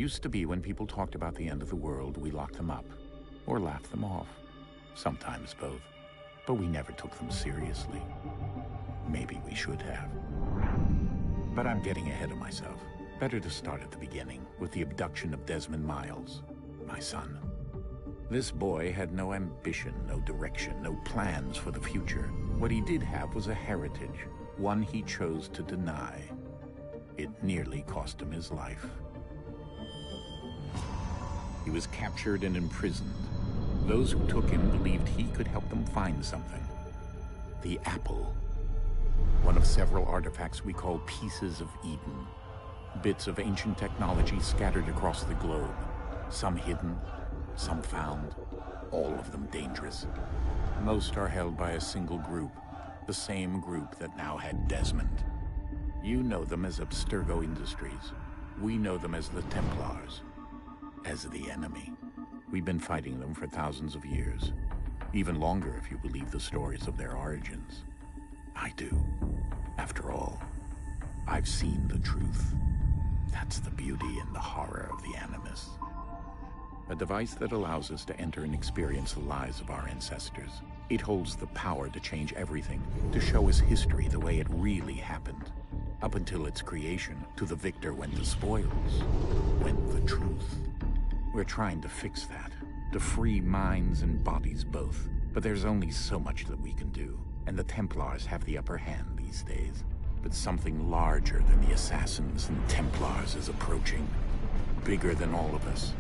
Used to be when people talked about the end of the world, we locked them up, or laughed them off. Sometimes both. But we never took them seriously. Maybe we should have. But I'm getting ahead of myself. Better to start at the beginning, with the abduction of Desmond Miles, my son. This boy had no ambition, no direction, no plans for the future. What he did have was a heritage, one he chose to deny. It nearly cost him his life. He was captured and imprisoned. Those who took him believed he could help them find something. The apple. One of several artifacts we call pieces of Eden. Bits of ancient technology scattered across the globe. Some hidden, some found, all of them dangerous. Most are held by a single group, the same group that now had Desmond. You know them as Abstergo Industries. We know them as the Templars, as the enemy. We've been fighting them for thousands of years, even longer if you believe the stories of their origins. I do. After all, I've seen the truth. That's the beauty and the horror of the Animus. A device that allows us to enter and experience the lives of our ancestors. It holds the power to change everything, to show us history the way it really happened. Up until its creation, to the victor went the spoils, went the truth. We're trying to fix that, to free minds and bodies both. But there's only so much that we can do, and the Templars have the upper hand these days. But something larger than the Assassins and Templars is approaching, bigger than all of us.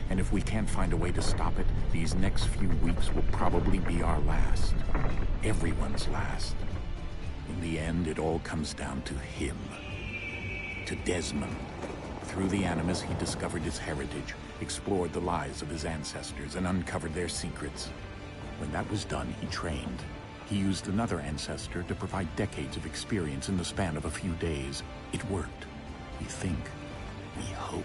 And if we can't find a way to stop it, these next few weeks will probably be our last. Everyone's last. In the end, it all comes down to him. To Desmond. Through the Animus, he discovered his heritage, explored the lives of his ancestors, and uncovered their secrets. When that was done, he trained. He used another ancestor to provide decades of experience in the span of a few days. It worked. We think. We hope.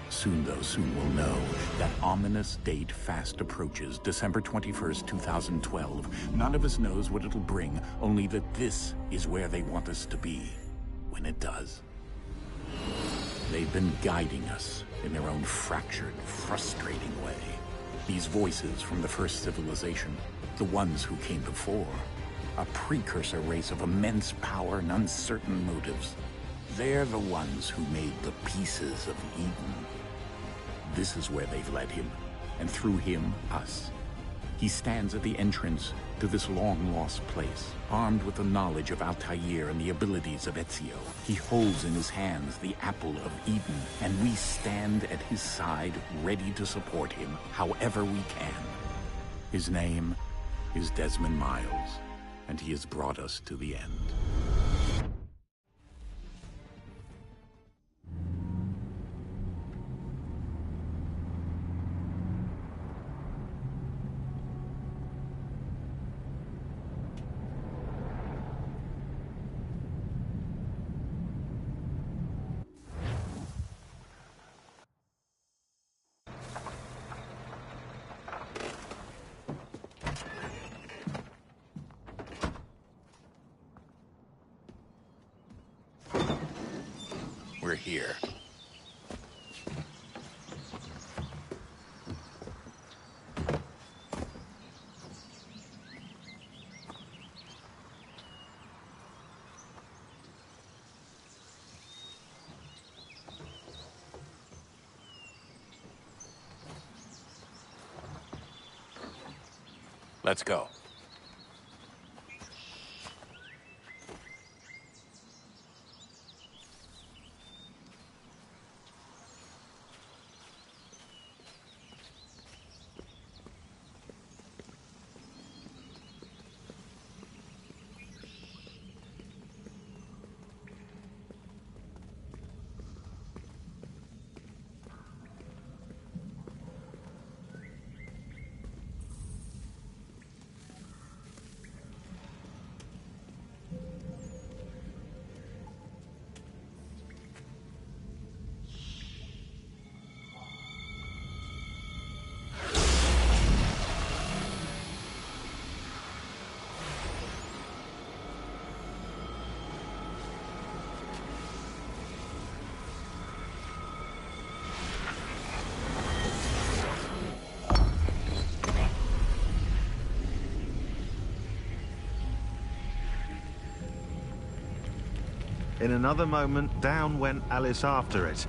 Soon, though, soon we'll know. That ominous date fast approaches, December 21st, 2012. None of us knows what it'll bring, only that this is where they want us to be, when it does. They've been guiding us in their own fractured, frustrating way. These voices from the first civilization, the ones who came before, a precursor race of immense power and uncertain motives. They're the ones who made the pieces of Eden. This is where they've led him, and through him, us. He stands at the entrance to this long-lost place, armed with the knowledge of Altair and the abilities of Ezio. He holds in his hands the apple of Eden, and we stand at his side, ready to support him however we can. His name is Desmond Miles, and he has brought us to the end. We're here. Let's go. In another moment, down went Alice after it,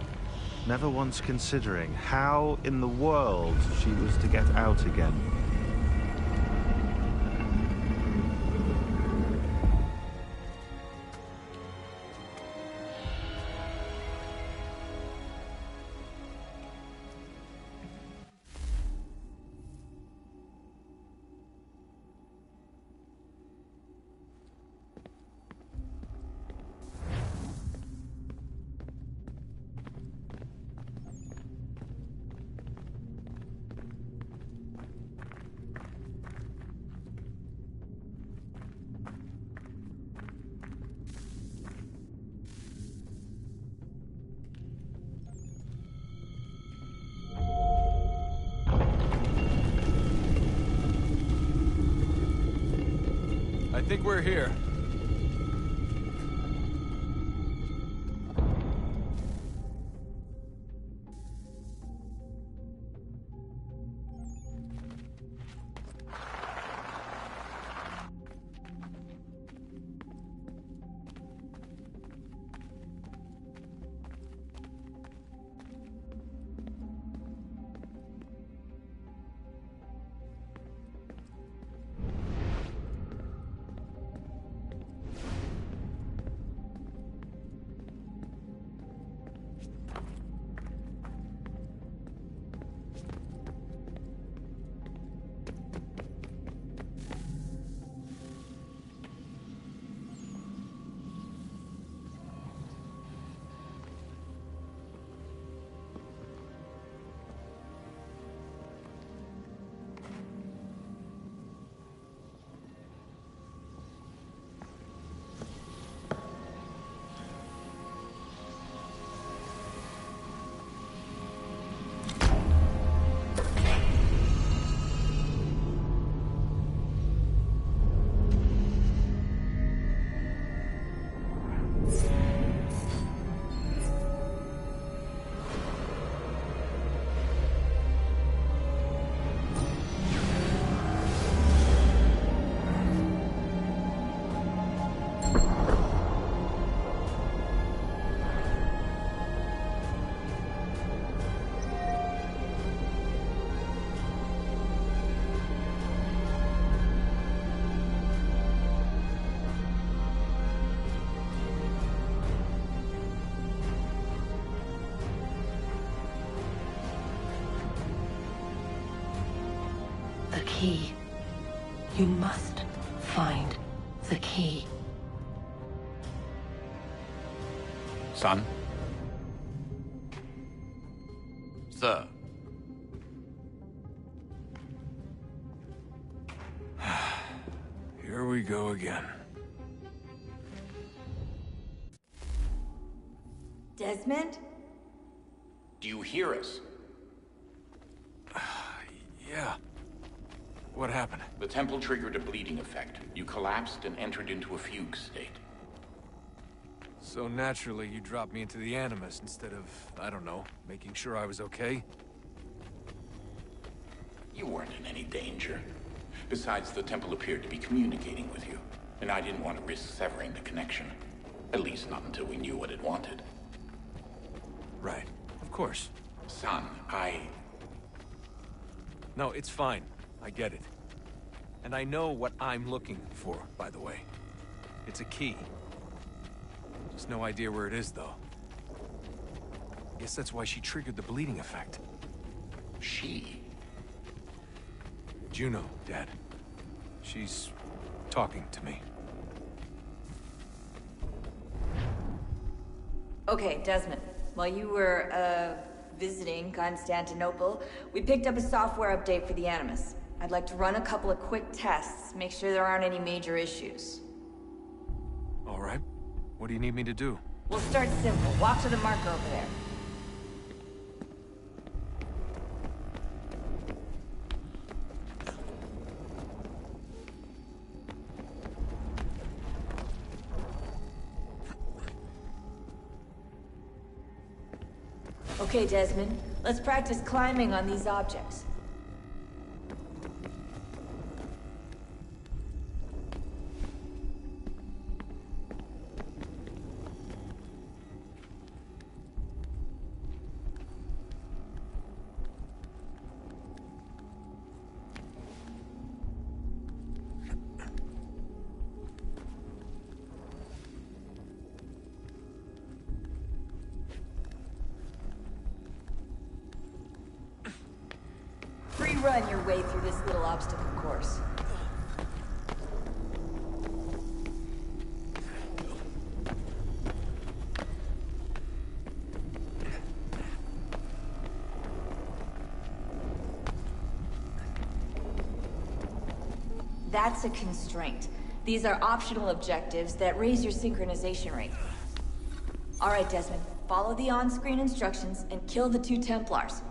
never once considering how in the world she was to get out again. I think we're here. The key. You must find the key. Son? Sir. Here we go again. Desmond? Do you hear us? Yeah. What happened? The temple triggered a bleeding effect. You collapsed and entered into a fugue state. So naturally, you dropped me into the Animus instead of, I don't know, making sure I was okay? You weren't in any danger. Besides, the temple appeared to be communicating with you, and I didn't want to risk severing the connection. At least not until we knew what it wanted. Right. Of course. Son, No, it's fine. I get it. And I know what I'm looking for, by the way. It's a key. Just no idea where it is, though. Guess that's why she triggered the bleeding effect. She? Juno, Dad. She's talking to me. Okay, Desmond. While you were, visiting Constantinople, we picked up a software update for the Animus. I'd like to run a couple of quick tests, make sure there aren't any major issues. All right. What do you need me to do? We'll start simple. Walk to the marker over there. Okay, Desmond. Let's practice climbing on these objects. run your way through this little obstacle course. That's a constraint. These are optional objectives that raise your synchronization rate. All right, Desmond. Follow the on-screen instructions and kill the 2 Templars.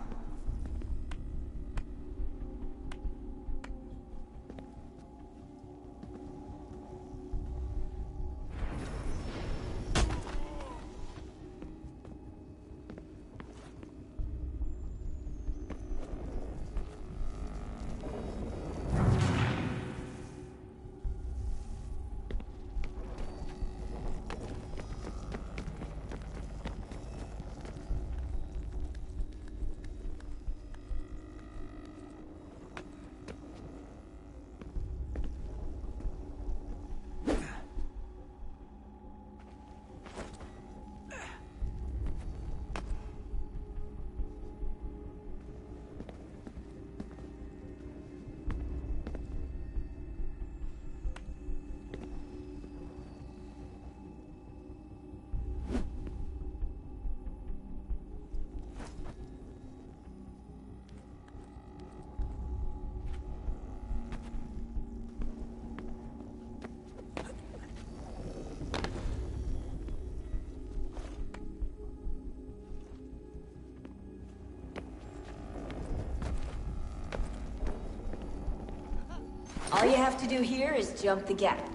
All you have to do here is jump the gap.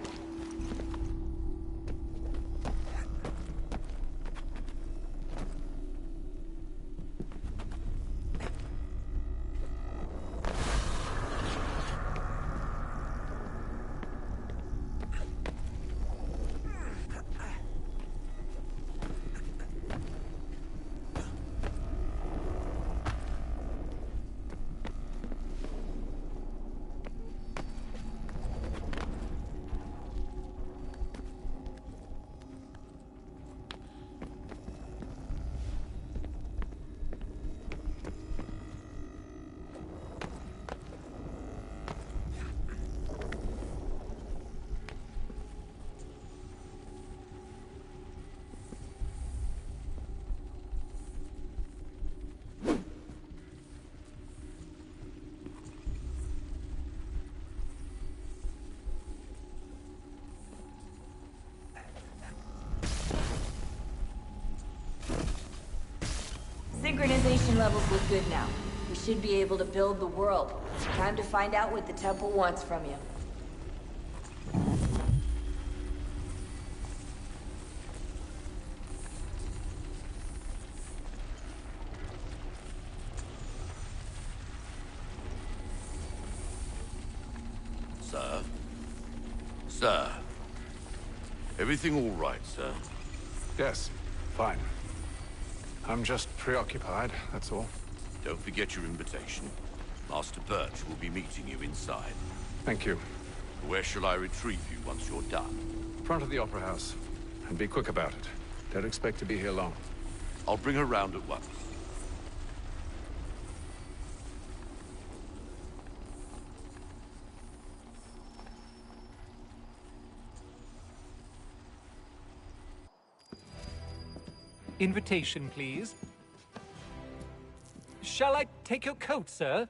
Synchronization levels look good now. We should be able to build the world. Time to find out what the temple wants from you. Sir? Sir? Everything all right, sir? Yes, fine. I'm just preoccupied, that's all. Don't forget your invitation. Master Birch will be meeting you inside. Thank you. Where shall I retrieve you once you're done? Front of the Opera House. And be quick about it. Don't expect to be here long. I'll bring her round at once. Invitation, please. Shall I take your coat, sir?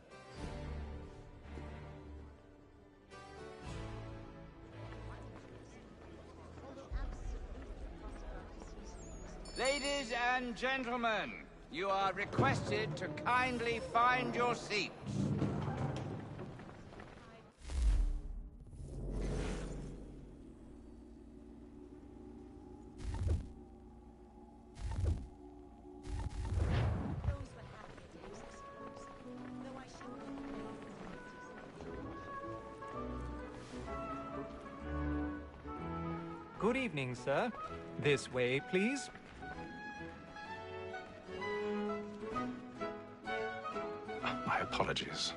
Ladies and gentlemen, you are requested to kindly find your seats. Good evening, sir. This way, please. My apologies.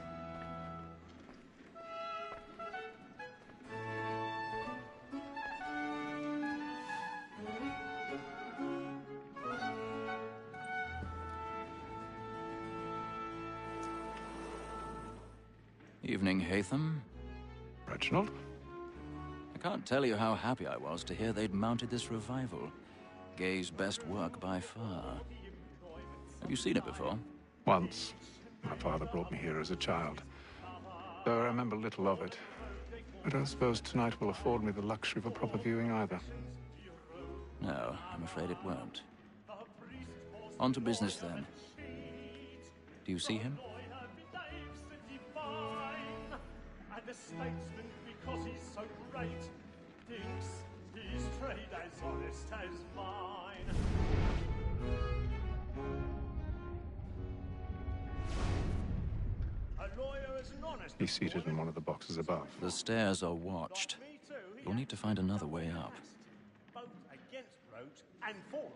Evening, Hatham. Reginald? I can't tell you how happy I was to hear they'd mounted this revival. Gay's best work by far. Have you seen it before? Once. My father brought me here as a child. Though I remember little of it. I don't suppose tonight will afford me the luxury of a proper viewing either. No, I'm afraid it won't. On to business then. Do you see him? And the statesman, because he's so great, thinks his trade as honest as mine. A lawyer is an honest. He's seated in one of the boxes above. The stairs are watched. You'll need to find another way up. Both against roads and for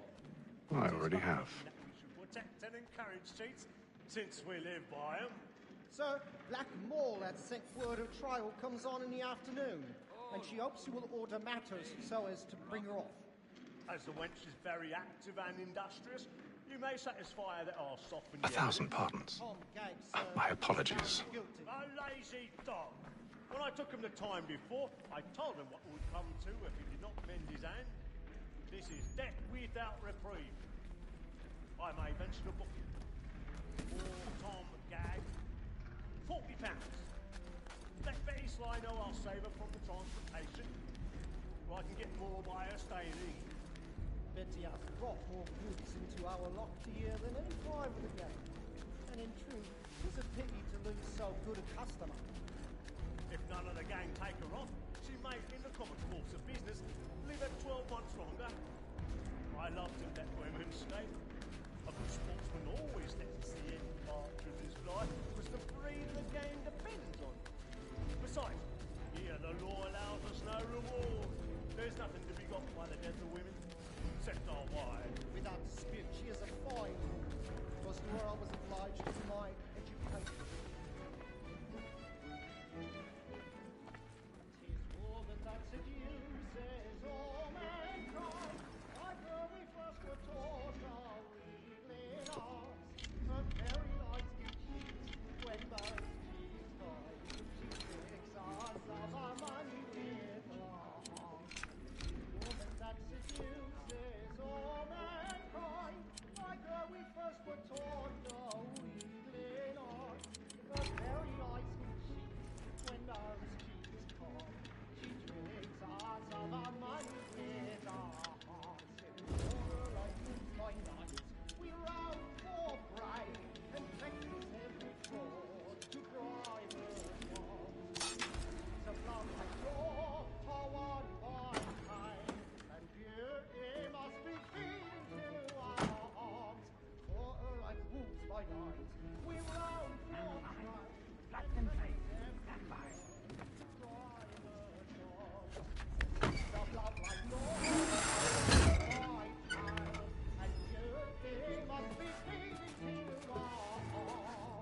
them. I already have. We should protect and encourage cheats, since we live by them. Sir, Black Mall had sent word her trial comes on in the afternoon, and she hopes you will order matters so as to bring her off. As the wench is very active and industrious, you may satisfy that I'll soften 1,000 pardons. My apologies. A lazy dog. When I took him the time before, I told him what would come to if he did not mend his hand. This is death without reprieve. I may venture to book him. For Tom Gag, £40. Let Betty Sly know I'll save her from the transportation, or I can get more by her staying in. Betty has brought more goods into our locked here than any private again. And in truth, it's a pity to lose so good a customer. If none of the gang take her off, she may, in the common course of business, live at 12 months longer. I love to let women stay. A good sportsman always lets the end partridges fly, because the breed of the game depends on it. Besides, here the law allows us no reward. There's nothing to be got by the death of women, except our wives. Without dispute, she is a fine woman. It was to her I was obliged to my education.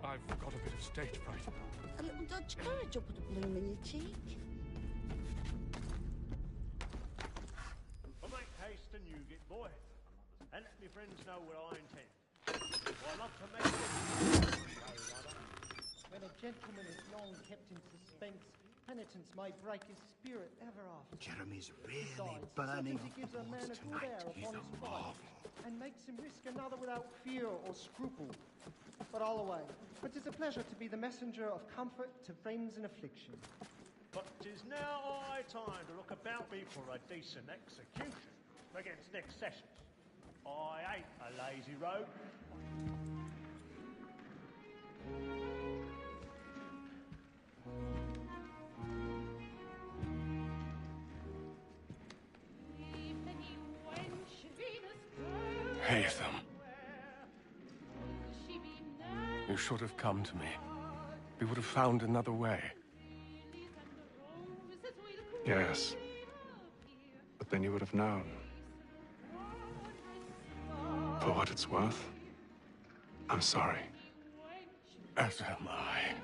I've got a bit of stage fright. A little Dutch courage will put a bloom in your cheek. Well, make haste and you get boy, and let me friends know what I intend. I love to make it. When a gentleman is long kept in suspense, penitence may break his spirit ever after. Jeremy's really Besides, burning certainty gives a man a good tonight. air He's upon a his marvel. fight, and makes him risk another without fear or scruple. But all away. But 'tis a pleasure to be the messenger of comfort to friends in affliction. But 'tis now high time to look about me for a decent execution against next sessions. I ain't a lazy rogue. Hatham. You should have come to me. We would have found another way. Yes. But then you would have known. For what it's worth, I'm sorry. As am I.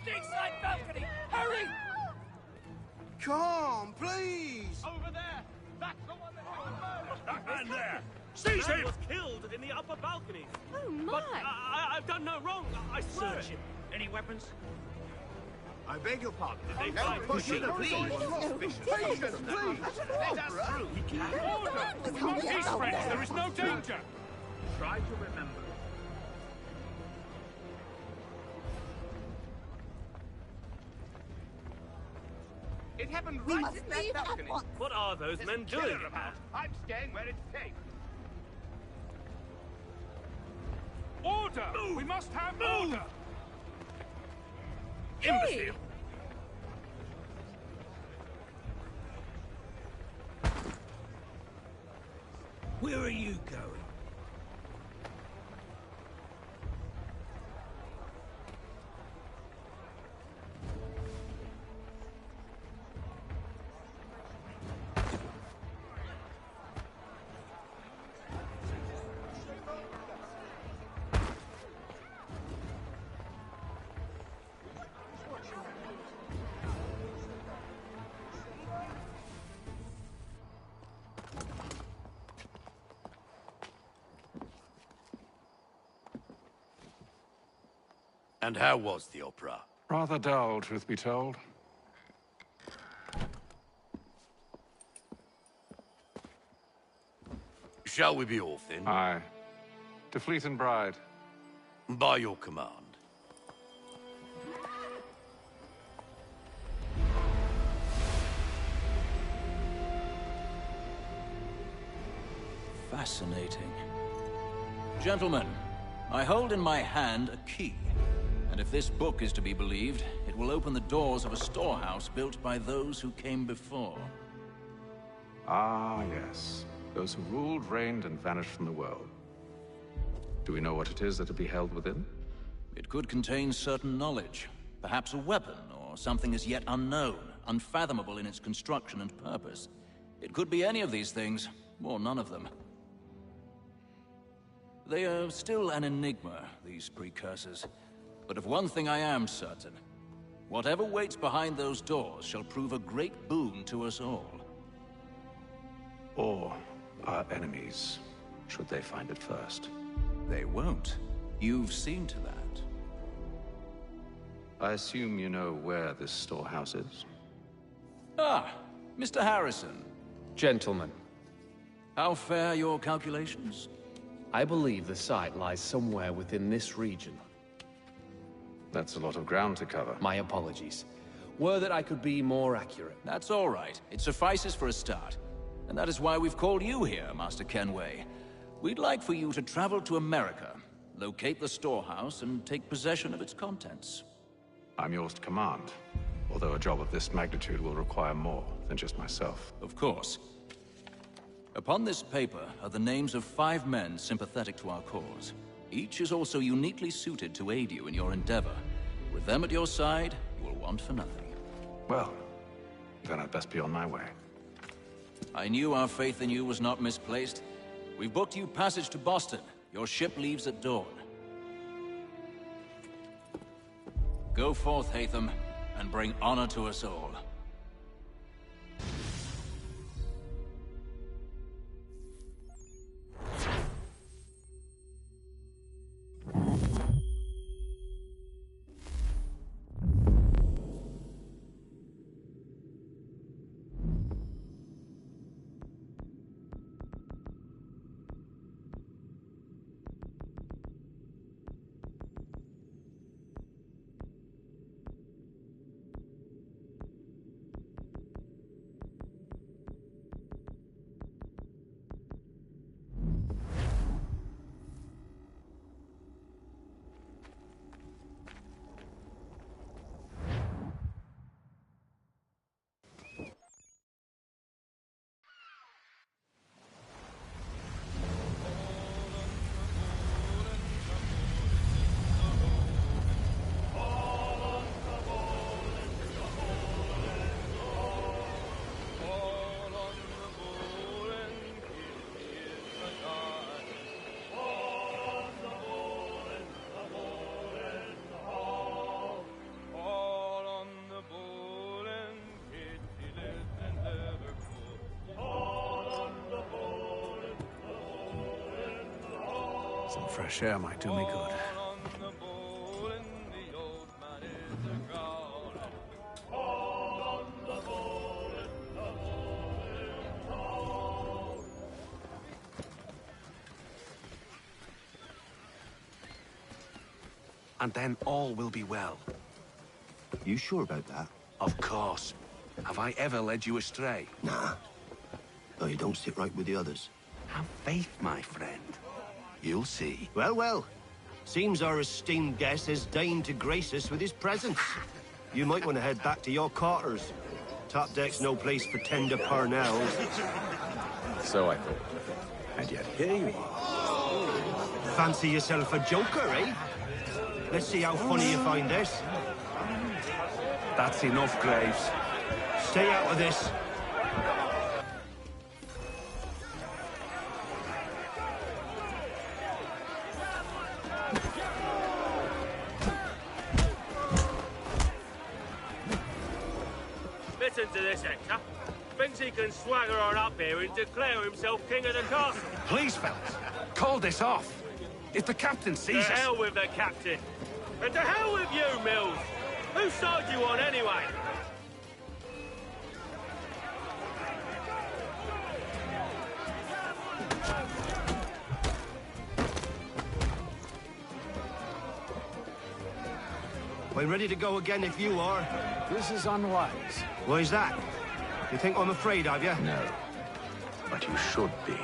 stage side balcony! Hurry! Come, please! Over there! That's the one that was murdered! That man there! Seize him! was killed in the upper balcony. Oh, my! But I've done no wrong. I swear Search him. Any weapons? I beg your pardon. They No find pushing, me. please. Patience, please. Let us through. Order! Peace, friends! There is no danger! Try to remember. It happened We right must in that leave at balcony. once. What are those There's men a killer doing? about. I'm staying where it's safe. Order! We must have order! Imbecile! Where are you going? And how was the opera? Rather dull, truth be told. Shall we be off then? Aye. To Fleet and Bride. By your command. Fascinating. Gentlemen, I hold in my hand a key. And if this book is to be believed, it will open the doors of a storehouse built by those who came before. Ah, yes. Those who ruled, reigned, and vanished from the world. Do we know what it is that will be held within? It could contain certain knowledge. Perhaps a weapon, or something as yet unknown, unfathomable in its construction and purpose. It could be any of these things, or none of them. They are still an enigma, these precursors. But of one thing I am certain. Whatever waits behind those doors shall prove a great boon to us all. Or our enemies, should they find it first. They won't. You've seen to that. I assume you know where this storehouse is? Ah, Mr. Harrison. Gentlemen, How fare your calculations? I believe the site lies somewhere within this region. That's a lot of ground to cover. My apologies. Were that I could be more accurate. That's all right. It suffices for a start. And that is why we've called you here, Master Kenway. We'd like for you to travel to America, locate the storehouse, and take possession of its contents. I'm yours to command, although a job of this magnitude will require more than just myself. Of course. Upon this paper are the names of 5 men sympathetic to our cause. Each is also uniquely suited to aid you in your endeavor. With them at your side, you will want for nothing. Well, then I'd best be on my way. I knew our faith in you was not misplaced. We've booked you passage to Boston. Your ship leaves at dawn. Go forth, Hatham, and bring honor to us all. Some fresh air might do me good. And then all will be well. You sure about that? Of course. Have I ever led you astray? Nah. Oh, you don't sit right with the others. Have faith, my friend. You'll see. Well, well. Seems our esteemed guest has deigned to grace us with his presence. You might want to head back to your quarters. Top deck's no place for tender parnells. So I thought. And yet here you are. Fancy yourself a joker, eh? Let's see how funny you find this. That's enough, Graves. Stay out of this. Listen to this, Hector. Thinks he can swagger on up here and declare himself king of the castle. Please, fellas, call this off. If the captain sees us... To hell with the captain. And to hell with you, Mills. Whose side you on, anyway? We're ready to go again if you are. This is unwise. Why's that? You think I'm afraid of you? No. But you should be.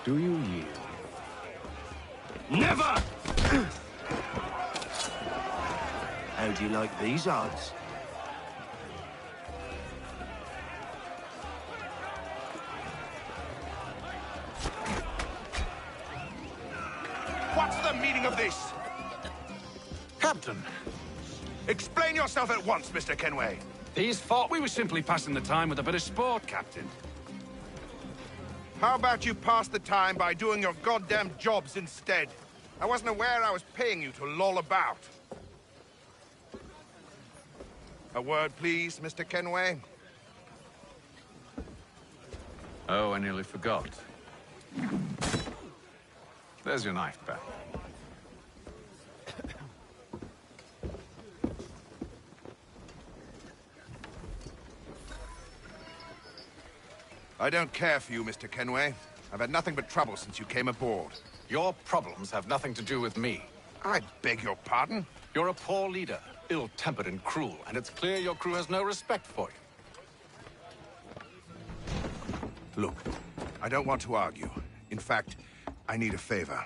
Do you yield? Never! How do you like these odds? What's the meaning of this? Captain, Explain yourself at once, Mr. Kenway. these thought we were simply passing the time with a bit of sport, Captain. How about you pass the time by doing your goddamn jobs instead? I wasn't aware I was paying you to loll about. A word, please, Mr. Kenway. Oh, I nearly forgot. There's your knife back. I don't care for you, Mr. Kenway. I've had nothing but trouble since you came aboard. Your problems have nothing to do with me. I beg your pardon? You're a poor leader, ill-tempered and cruel, and it's clear your crew has no respect for you. Look, I don't want to argue. In fact, I need a favor.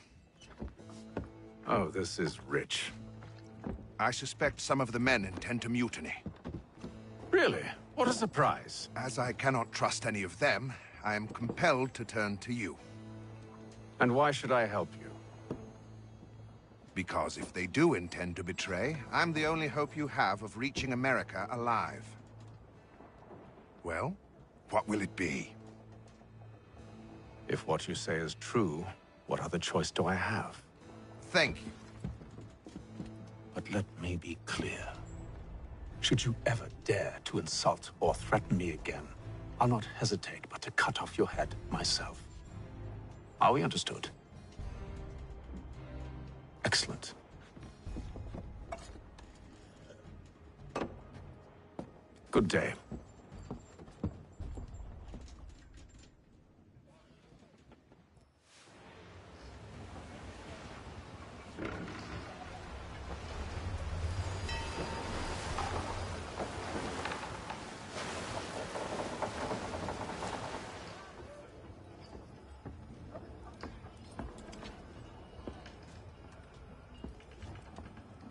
Oh, this is rich. I suspect some of the men intend to mutiny. Really? What a surprise. As I cannot trust any of them, I am compelled to turn to you. And why should I help you? Because if they do intend to betray, I'm the only hope you have of reaching America alive. Well, what will it be? If what you say is true, what other choice do I have? Thank you. But let me be clear. Should you ever dare to insult or threaten me again, I'll not hesitate but to cut off your head myself. Are we understood? Excellent. Good day.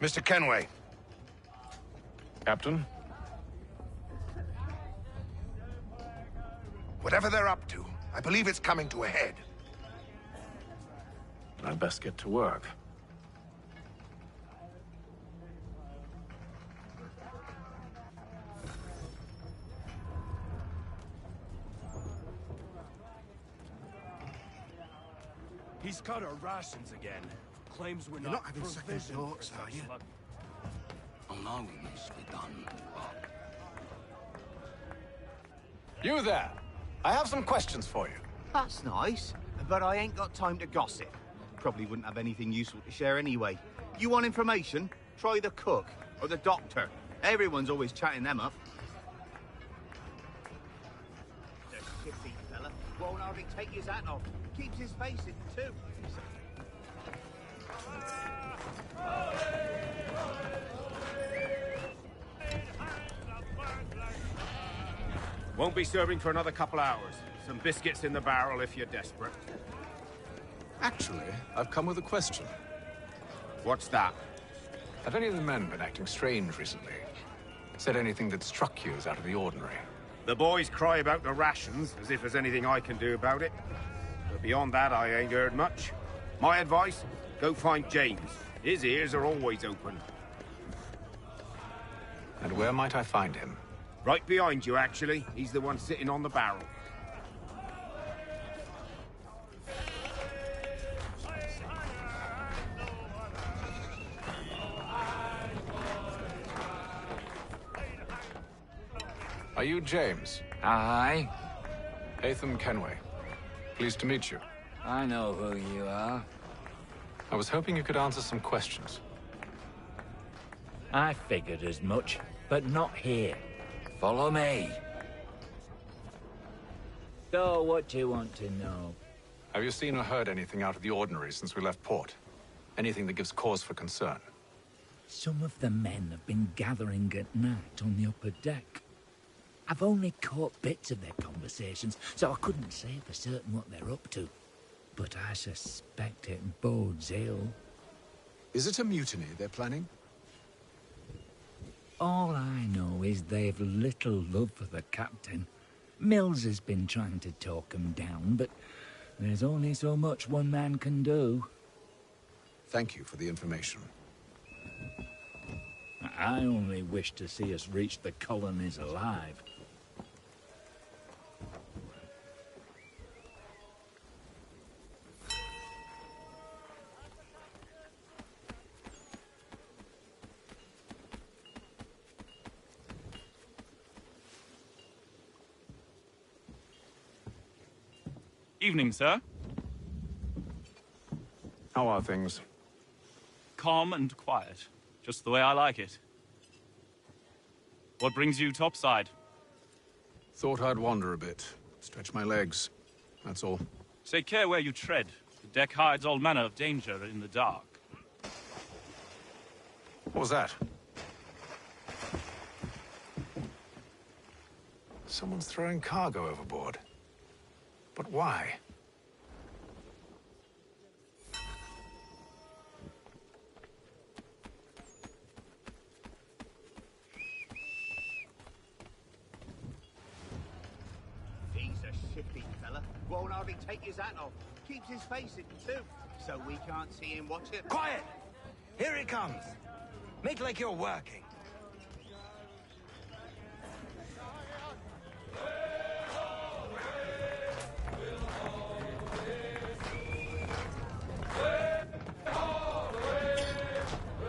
Mr. Kenway. Captain? Whatever they're up to, I believe it's coming to a head. I'd best get to work. He's cut our rations again. Claims we're You're not having second provisioned thoughts, for are you? such luck. Oh no, we must be done. You there. I have some questions for you. That's nice, but I ain't got time to gossip. Probably wouldn't have anything useful to share anyway. You want information? Try the cook or the doctor. Everyone's always chatting them up. The shifty fella won't hardly take his hat off. Keeps his face in too. Won't be serving for another couple hours. Some biscuits in the barrel if you're desperate. Actually, I've come with a question. What's that? Have any of the men been acting strange recently? Said anything that struck you as out of the ordinary? The boys cry about the rations, as if there's anything I can do about it. But beyond that, I ain't heard much. My advice, go find James. His ears are always open. And where might I find him? Right behind you, actually. He's the one sitting on the barrel. Are you James? Aye. Hatham Kenway. Pleased to meet you. I know who you are. I was hoping you could answer some questions. I figured as much, but not here. Follow me. So, what do you want to know? Have you seen or heard anything out of the ordinary since we left port? Anything that gives cause for concern? Some of the men have been gathering at night on the upper deck. I've only caught bits of their conversations, so I couldn't say for certain what they're up to. But I suspect it bodes ill. Is it a mutiny they're planning? All I know is they've little love for the captain. Mills has been trying to talk him down, but there's only so much one man can do. Thank you for the information. I only wish to see us reach the colonies alive. Evening, sir. How are things? Calm and quiet. Just the way I like it. What brings you topside? Thought I'd wander a bit. Stretch my legs. That's all. Take care where you tread. The deck hides all manner of danger in the dark. What was that? Someone's throwing cargo overboard. But why? He's a shifty fella. Won't hardly take his hat off. Keeps his face in too, so we can't see him watch it. Quiet! Here he comes. Make like you're working.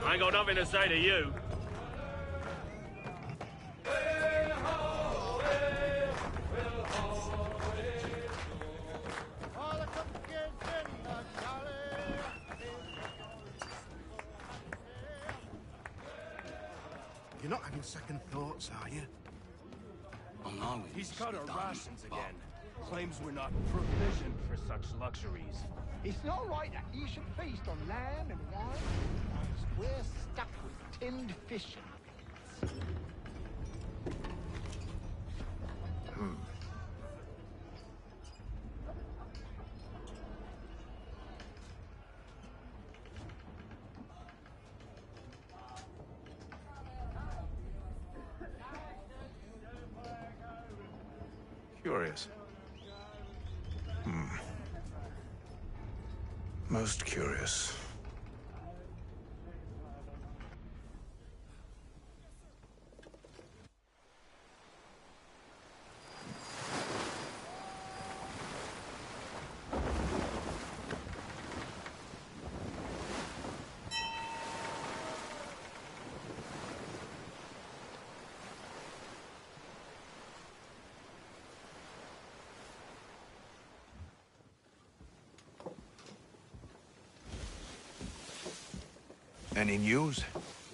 I ain't got nothing to say to you. You're not having second thoughts, are you? Oh, no, he's cut our rations again. Claims we're not provisioned for such luxuries. It's not right that you should feast on lamb and wine, as we're stuck with tinned fish and Curious. Most curious. Any news?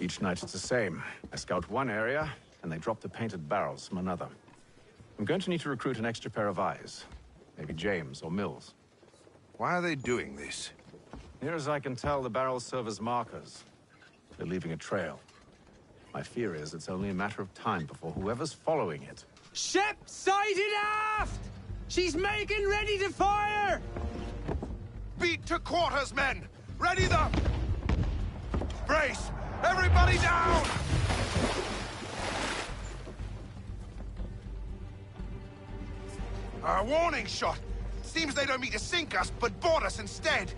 Each night it's the same. I scout one area, and they drop the painted barrels from another. I'm going to need to recruit an extra pair of eyes. Maybe James or Mills. Why are they doing this? Near as I can tell, the barrels serve as markers. They're leaving a trail. My fear is it's only a matter of time before whoever's following it... Ship sighted aft! She's making ready to fire! Beat to quarters, men! Ready the... Brace! Everybody down! Our warning shot! Seems they don't mean to sink us, but board us instead!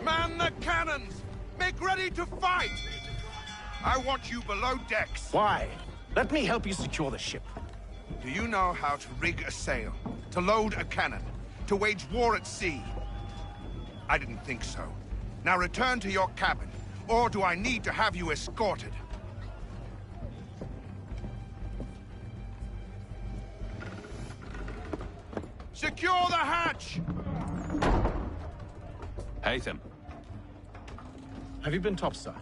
Man the cannons! Make ready to fight! I want you below decks. Why? Let me help you secure the ship. Do you know how to rig a sail? To load a cannon? To wage war at sea? I didn't think so. Now return to your cabin, or do I need to have you escorted? Secure the hatch! Haytham. Have you been topside?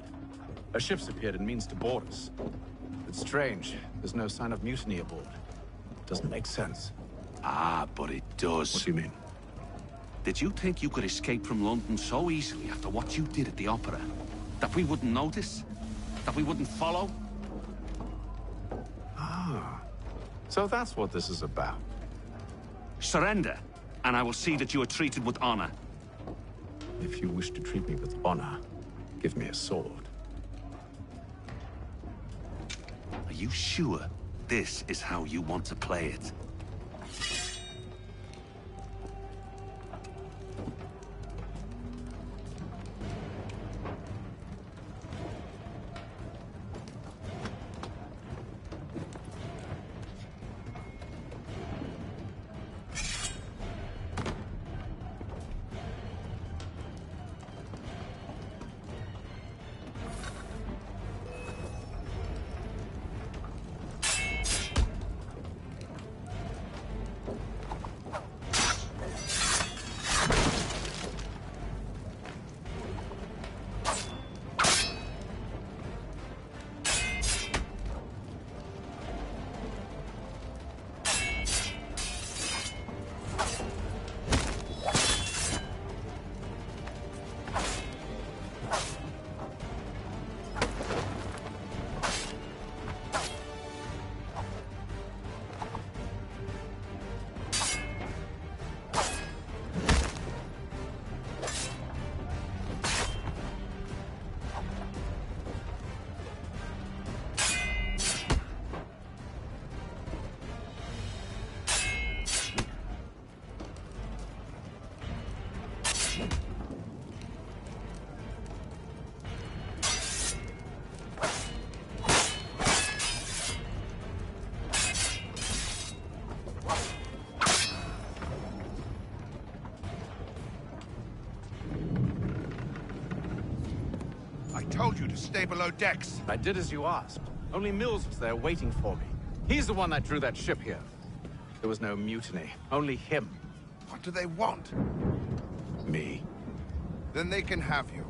A ship's appeared and means to board us. It's strange. There's no sign of mutiny aboard. Doesn't make sense. Ah, but it does. What do you mean? Did you think you could escape from London so easily after what you did at the opera? That we wouldn't notice? That we wouldn't follow? Ah. So that's what this is about. Surrender, and I will see that you are treated with honor. If you wish to treat me with honor, give me a sword. Are you sure this is how you want to play it? I told you to stay below decks. I did as you asked. Only Mills was there waiting for me. He's the one that drew that ship here. There was no mutiny, only him. What do they want? Me. Then they can have you.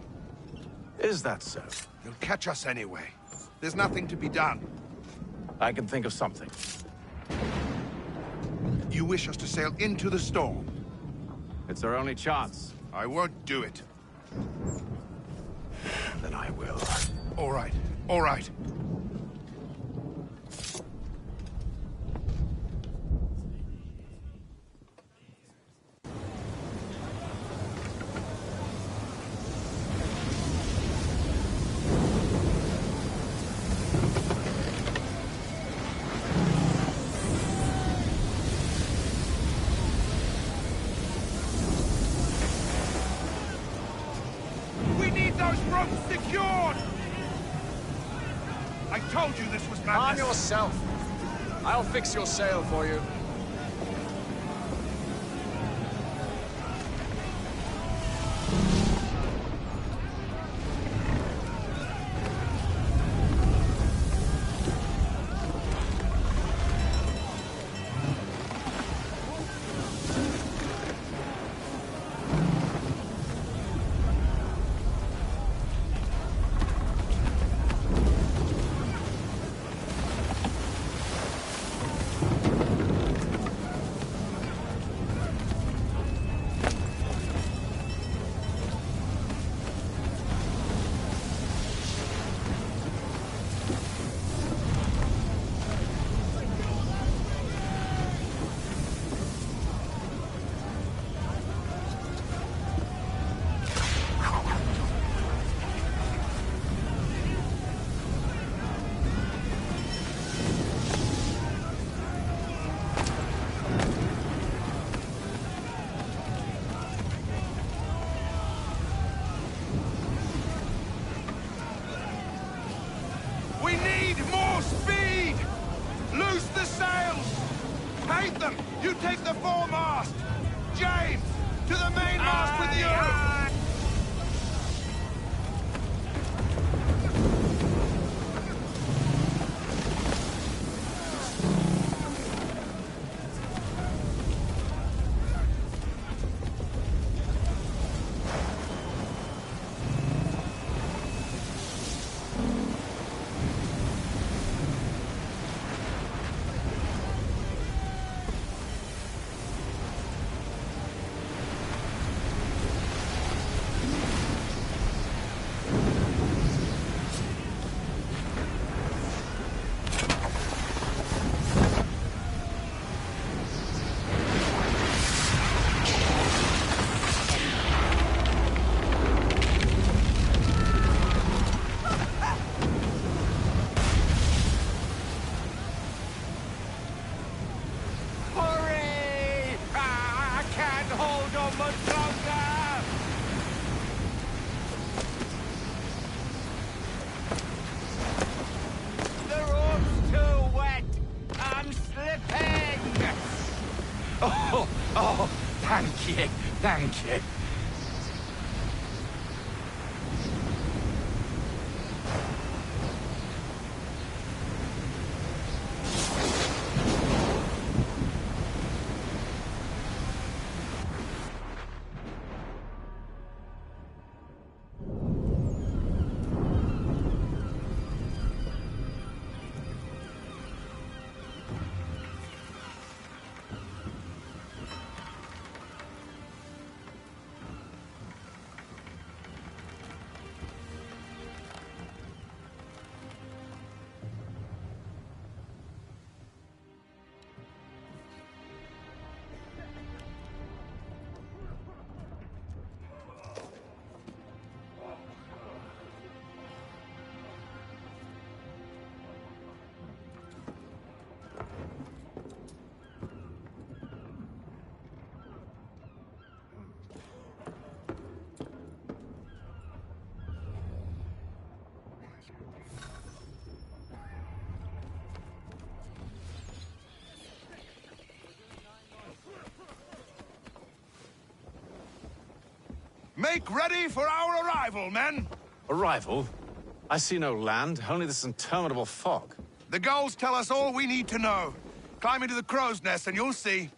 Is that so? They'll catch us anyway. There's nothing to be done. I can think of something. You wish us to sail into the storm? It's our only chance. I won't do it. Then I will. All right. All right. Arm yourself. I'll fix your sail for you. Paint them! You take the foremast! James! To the mainmast with you! Oh, thank you, thank you. Make ready for our arrival, men! Arrival? I see no land, only this interminable fog. The gulls tell us all we need to know. Climb into the crow's nest and you'll see.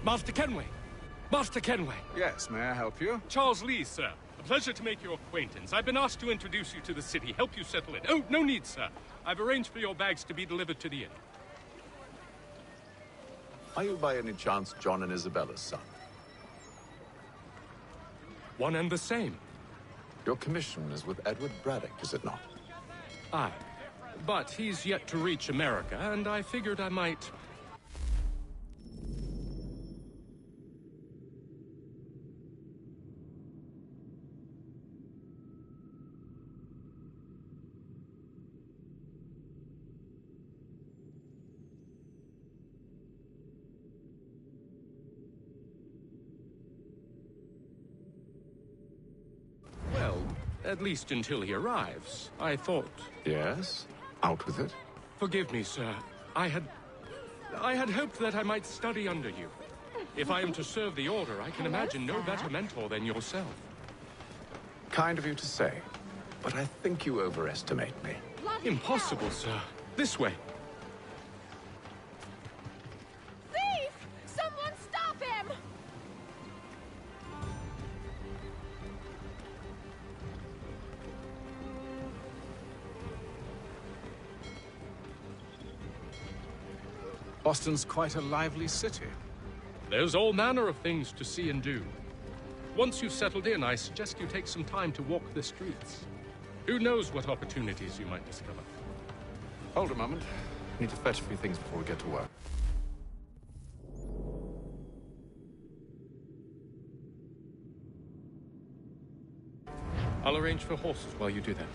Master Kenway! Master Kenway! Yes, may I help you? Charles Lee, sir. A pleasure to make your acquaintance. I've been asked to introduce you to the city, help you settle in. Oh, no need, sir. I've arranged for your bags to be delivered to the inn. Are you by any chance John and Isabella's son? One and the same. Your commission is with Edward Braddock, is it not? Aye. But he's yet to reach America, and I figured I might... Well, at least until he arrives, I thought... Yes? Out with it. Forgive me, sir. I had hoped that I might study under you. If I am to serve the Order, I can imagine no better mentor than yourself. Kind of you to say, but I think you overestimate me. Impossible, sir. This way. Thief! Someone stop him! Boston's quite a lively city. There's all manner of things to see and do. Once you've settled in, I suggest you take some time to walk the streets. Who knows what opportunities you might discover. Hold a moment. Need to fetch a few things before we get to work. I'll arrange for horses while you do that.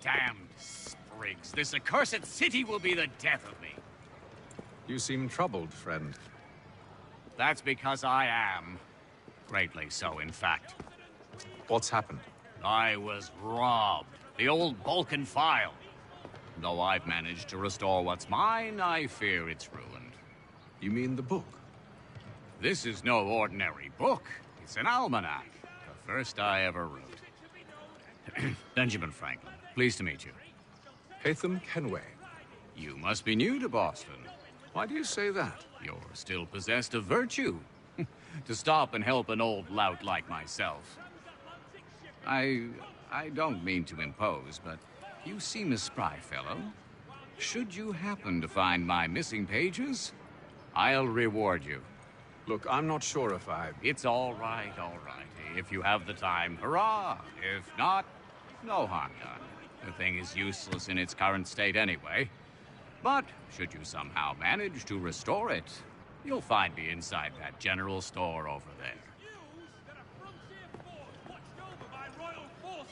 Damned sprigs. This accursed city will be the death of me. You seem troubled, friend. That's because I am. Greatly so, in fact. What's happened? I was robbed. The old Balkan file. Though I've managed to restore what's mine, I fear it's ruined. You mean the book? This is no ordinary book. It's an almanac. The first I ever wrote. Benjamin Franklin. Pleased to meet you. Hatham Kenway. You must be new to Boston. Why do you say that? You're still possessed of virtue. To stop and help an old lout like myself. I don't mean to impose, but you seem a spry fellow. Should you happen to find my missing pages, I'll reward you. Look, I'm not sure if I... It's all right, all right. If you have the time, hurrah! If not, no harm done. The thing is useless in its current state anyway. But should you somehow manage to restore it, you'll find me inside that general store over there.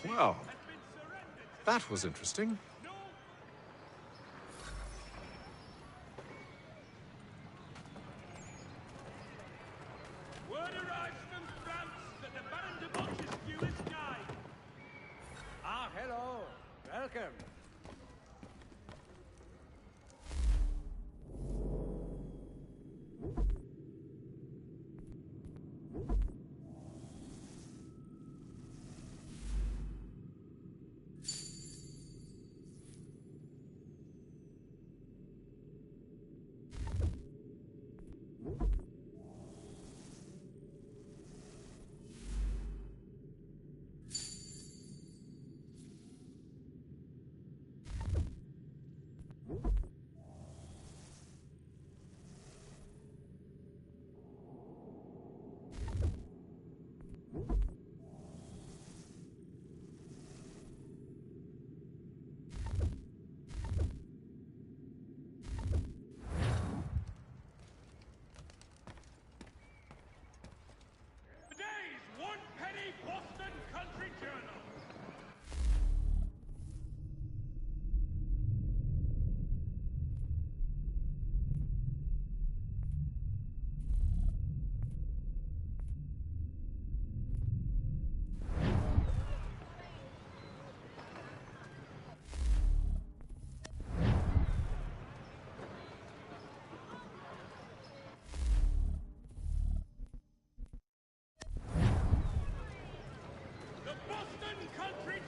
Well, that was interesting. Word arrives from France that the Baron de Montesquieu is died. Ah, hello. Welcome.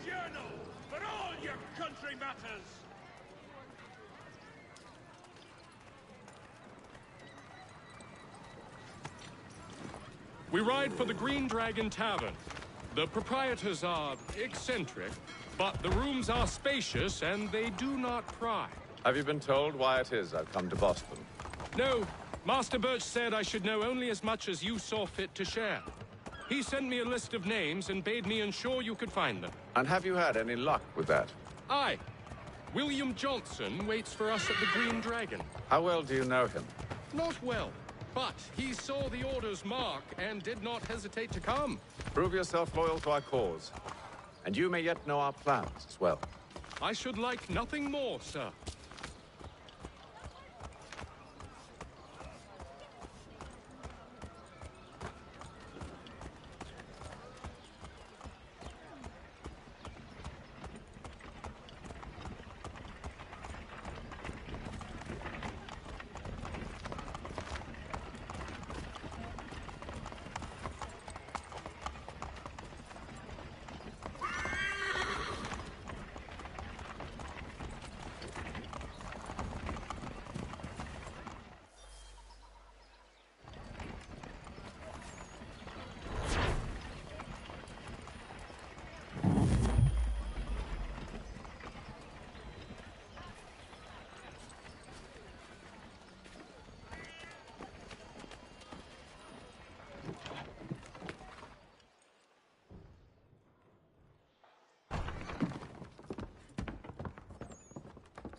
journal for all your country matters. We ride for the Green Dragon Tavern. The proprietors are eccentric, but the rooms are spacious and they do not pry. Have you been told why it is I've come to Boston? No, Master Birch said I should know only as much as you saw fit to share. He sent me a list of names and bade me ensure you could find them. And have you had any luck with that? Aye. William Johnson waits for us at the Green Dragon. How well do you know him? Not well, but he saw the order's mark and did not hesitate to come. Prove yourself loyal to our cause. And you may yet know our plans as well. I should like nothing more, sir.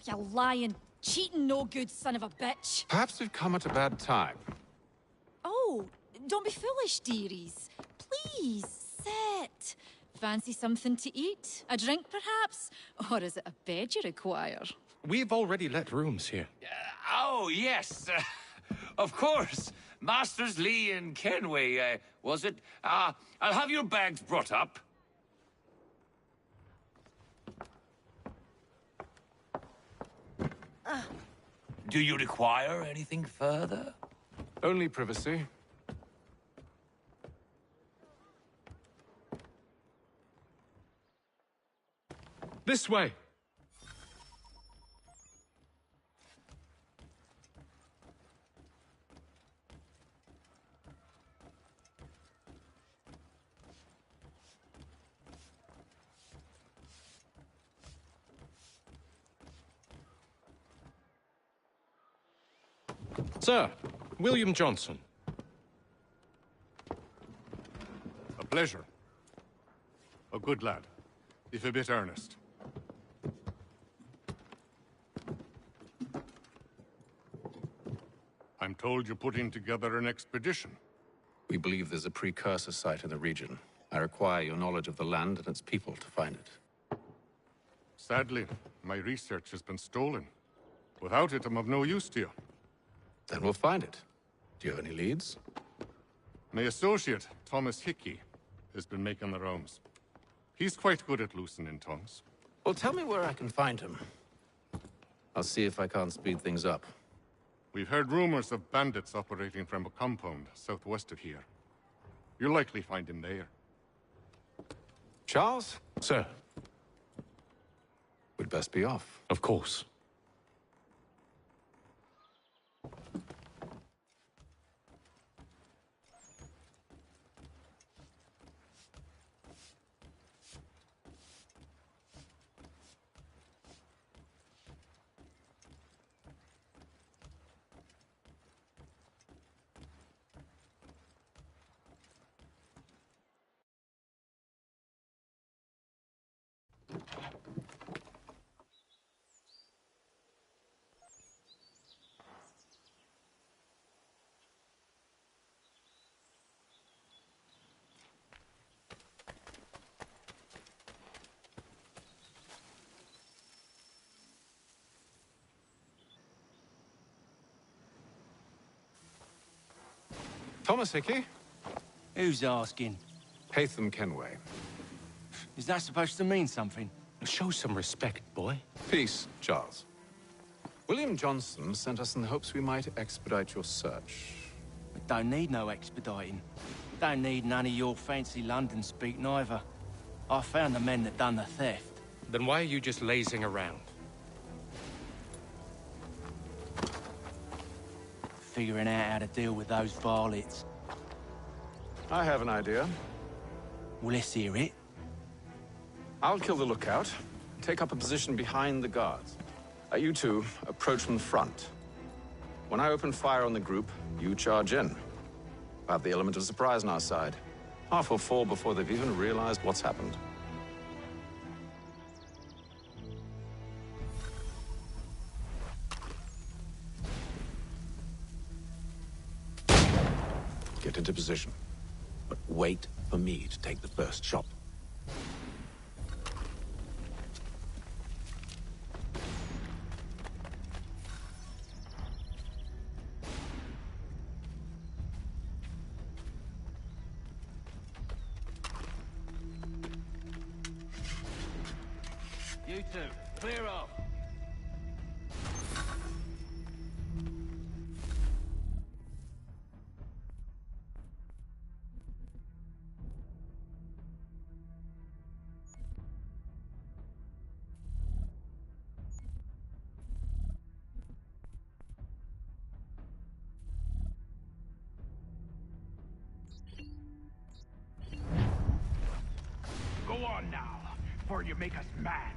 You lying, cheating, no good son of a bitch. Perhaps we've come at a bad time. Oh, don't be foolish, dearies. Please, sit. Fancy something to eat? A drink, perhaps? Or is it a bed you require? We've already let rooms here. Oh, yes. Of course. Masters Lee and Kenway, was it? I'll have your bags brought up. Do you require anything further? Only privacy. This way. Sir, William Johnson. A pleasure. A good lad, if a bit earnest. I'm told you're putting together an expedition. We believe there's a precursor site in the region. I require your knowledge of the land and its people to find it. Sadly, my research has been stolen. Without it, I'm of no use to you. Then we'll find it. Do you have any leads? My associate, Thomas Hickey, has been making the rounds. He's quite good at loosening tongues. Well, tell me where I can find him. I'll see if I can't speed things up. We've heard rumors of bandits operating from a compound southwest of here. You'll likely find him there. Charles? Sir. We'd best be off. Of course. Thomas Hickey? Who's asking? Haytham Kenway. Is that supposed to mean something? Show some respect, boy. Peace, Charles. William Johnson sent us in the hopes we might expedite your search. Don't need no expediting. Don't need none of your fancy London speak neither. I found the men that done the theft. Then why are you just lazing around? Figuring out how to deal with those varlets. I have an idea. Well, let's hear it. I'll kill the lookout, take up a position behind the guards. You two approach from the front. When I open fire on the group, you charge in. We'll have the element of surprise on our side. Half will fall before they've even realized what's happened. Get into position. But wait for me to take the first shot. You two, clear off. Go on now, before you make us mad.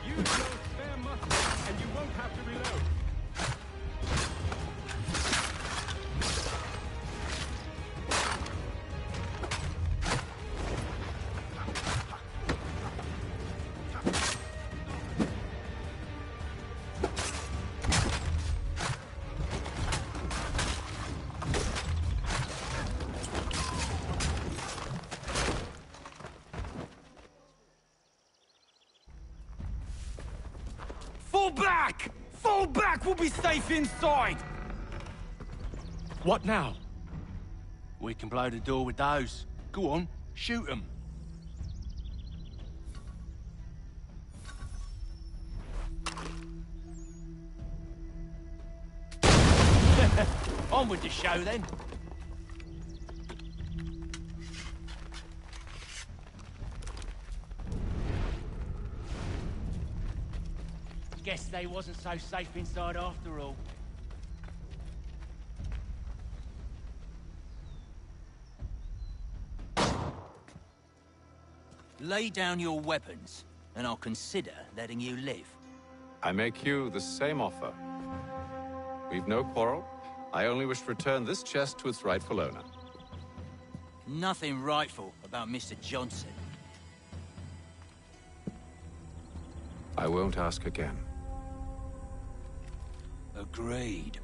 Use your spare muscle, and you won't have to reload. Fall back! Fall back! We'll be safe inside! What now? We can blow the door with those. Go on, shoot them. On with the show, then. Guess they wasn't so safe inside after all. Lay down your weapons, and I'll consider letting you live. I make you the same offer. We've no quarrel. I only wish to return this chest to its rightful owner. Nothing rightful about Mr. Johnson. I won't ask again. Agreed.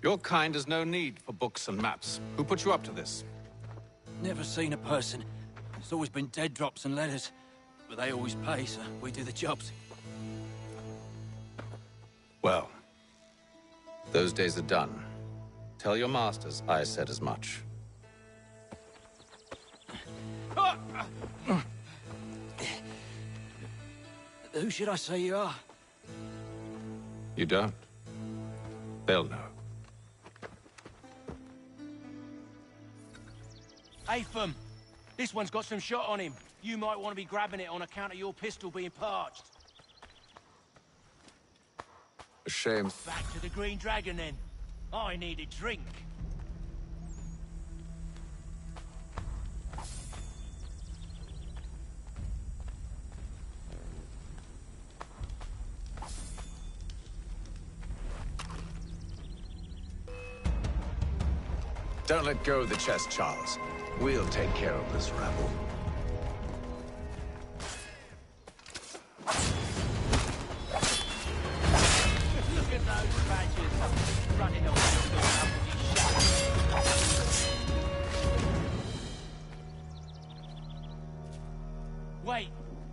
Your kind has no need for books and maps. Who put you up to this? Never seen a person. It's always been dead drops and letters. But they always pay, so we do the jobs. Well, those days are done. Tell your masters I said as much. Who should I say you are? You don't. They'll know. Atham, this one's got some shot on him. You might want to be grabbing it on account of your pistol being parched. A shame. Back to the Green Dragon, then. I need a drink. Don't let go of the chest, Charles. We'll take care of this rabble. Look at those badgers running off. Wait,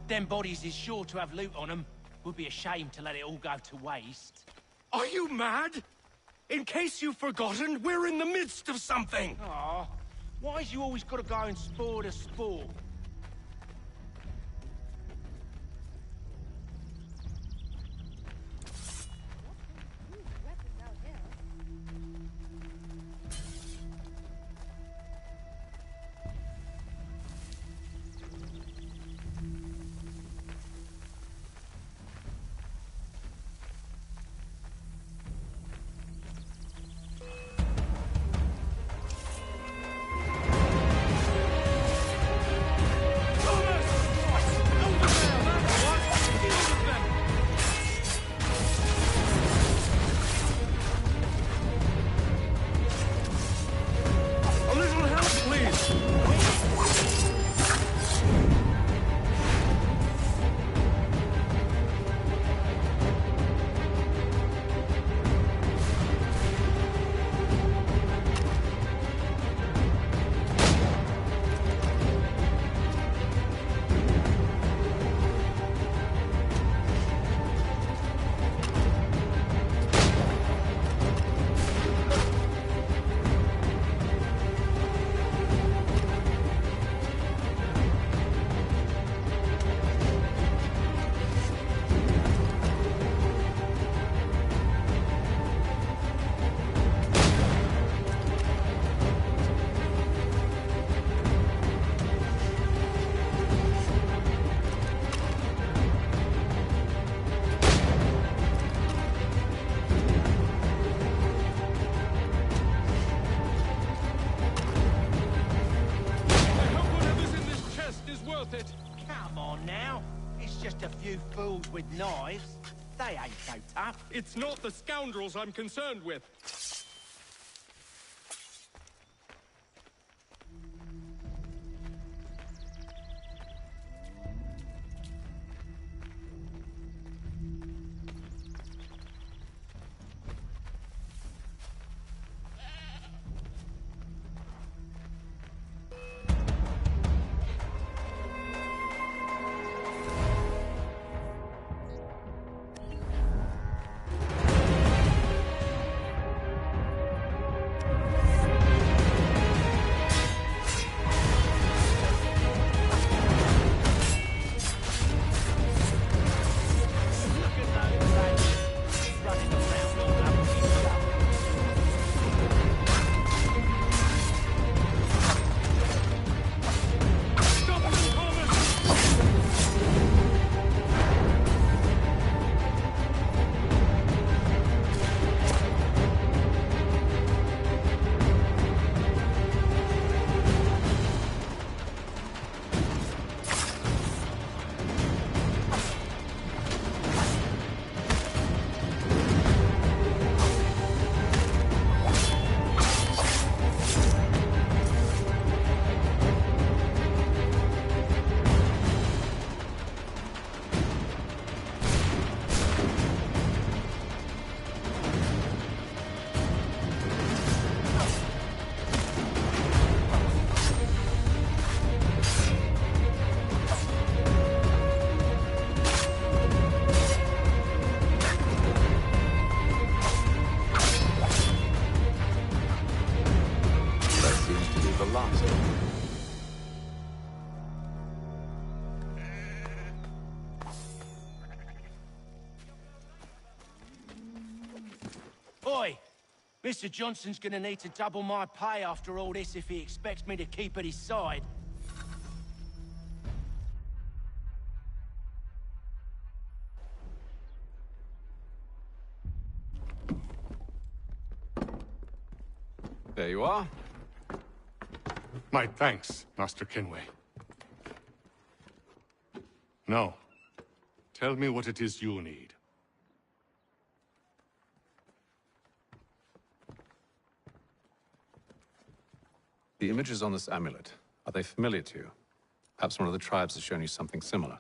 them bodies is sure to have loot on them. Would be a shame to let it all go to waste. Are you mad? In case you've forgotten, we're in the midst of something! Aw, why's you always gotta go and spore the spore? Come on now. It's just a few fools with knives. They ain't so tough. It's not the scoundrels I'm concerned with. Mr. Johnson's gonna need to double my pay after all this if he expects me to keep at his side. There you are. My thanks, Master Kenway. Now, tell me what it is you need. The images on this amulet, are they familiar to you? Perhaps one of the tribes has shown you something similar.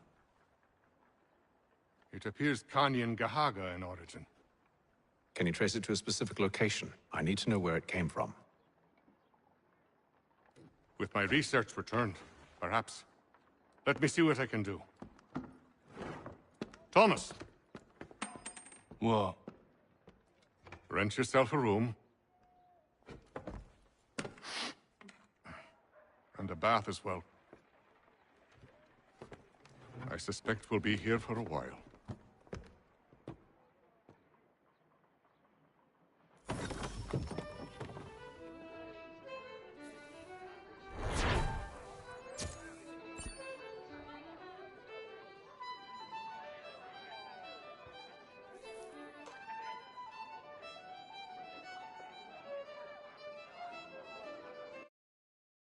It appears Kanyan Gahaga in origin. Can you trace it to a specific location? I need to know where it came from. With my research returned, perhaps. Let me see what I can do. Thomas! What? Rent yourself a room. And a bath as well. I suspect we'll be here for a while.